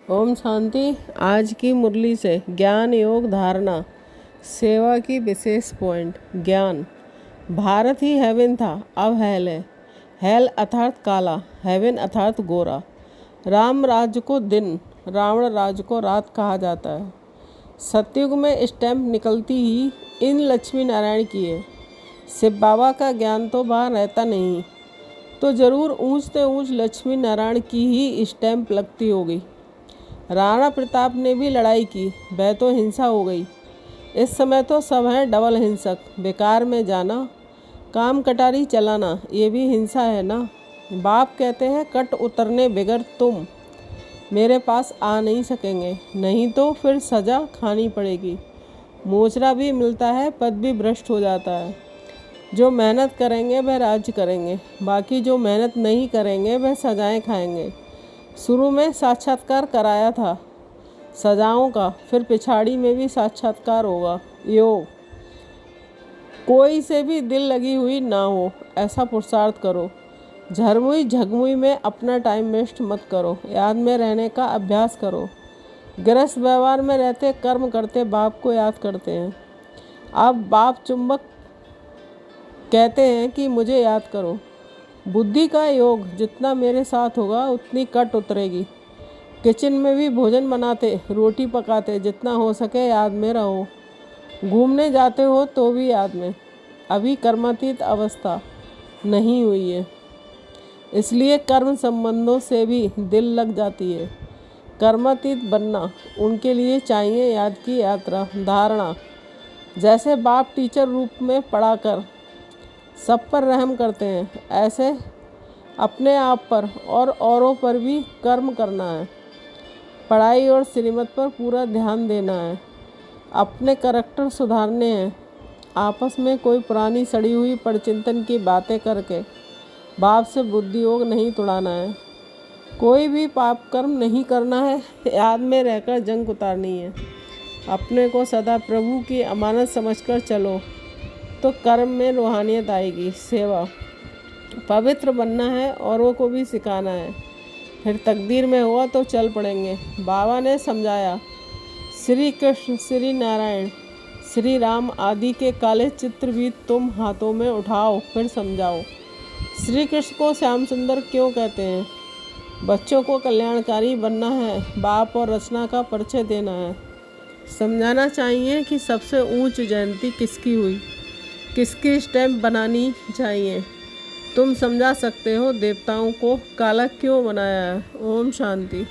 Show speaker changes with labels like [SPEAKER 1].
[SPEAKER 1] ओम शांति। आज की मुरली से ज्ञान योग धारणा सेवा की विशेष पॉइंट। ज्ञान। भारत ही हेवन था, अब हेल है। हेल अर्थात काला, हेवन अर्थात गोरा। राम राज्य को दिन, रावण राज्य को रात कहा जाता है। सतयुग में स्टैम्प निकलती ही इन लक्ष्मी नारायण की है। शिव बाबा का ज्ञान तो बाहर रहता नहीं, तो ज़रूर ऊँचते ऊँच लक्ष्मी नारायण की ही स्टैम्प लगती होगी। राणा प्रताप ने भी लड़ाई की, वह तो हिंसा हो गई। इस समय तो सब हैं डबल हिंसक। बेकार में जाना, काम कटारी चलाना, ये भी हिंसा है ना। बाप कहते हैं कट उतरने बगैर तुम मेरे पास आ नहीं सकेंगे, नहीं तो फिर सज़ा खानी पड़ेगी। मोचरा भी मिलता है, पद भी भ्रष्ट हो जाता है। जो मेहनत करेंगे वह राज्य करेंगे, बाकी जो मेहनत नहीं करेंगे वह सजाएं खाएंगे। शुरू में साक्षात्कार कराया था सजाओं का, फिर पिछाड़ी में भी साक्षात्कार होगा। योग। कोई से भी दिल लगी हुई ना हो, ऐसा पुरुषार्थ करो। झरमुई झगमुई में अपना टाइम वेस्ट मत करो, याद में रहने का अभ्यास करो। गृहस्थ व्यवहार में रहते कर्म करते बाप को याद करते हैं। अब बाप चुंबक कहते हैं कि मुझे याद करो। बुद्धि का योग जितना मेरे साथ होगा उतनी कट उतरेगी। किचन में भी भोजन बनाते, रोटी पकाते, जितना हो सके याद में रहो। घूमने जाते हो तो भी याद में। अभी कर्मातीत अवस्था नहीं हुई है, इसलिए कर्म संबंधों से भी दिल लग जाती है। कर्मातीत बनना उनके लिए चाहिए याद की यात्रा। धारणा। जैसे बाप टीचर रूप में पढ़ाकर सब पर रहम करते हैं, ऐसे अपने आप पर और औरों पर भी कर्म करना है। पढ़ाई और श्रीमत पर पूरा ध्यान देना है। अपने करैक्टर सुधारने हैं। आपस में कोई पुरानी सड़ी हुई परचिंतन की बातें करके बाप से बुद्धि योग नहीं तोड़ाना है। कोई भी पाप कर्म नहीं करना है, याद में रहकर जंग उतारनी है। अपने को सदा प्रभु की अमानत समझकर चलो तो कर्म में रूहानियत आएगी। सेवा। पवित्र बनना है, औरों को भी सिखाना है, फिर तकदीर में हुआ तो चल पड़ेंगे। बाबा ने समझाया, श्री कृष्ण, श्री नारायण, श्री राम आदि के काले चित्र भी तुम हाथों में उठाओ, फिर समझाओ। श्री कृष्ण को श्याम सुंदर क्यों कहते हैं? बच्चों को कल्याणकारी बनना है, बाप और रचना का परिचय देना है। समझाना चाहिए कि सबसे ऊंच जयंती किसकी हुई, किसकी स्टैम्प बनानी चाहिए। तुम समझा सकते हो देवताओं को काला क्यों बनाया है। ओम शांति।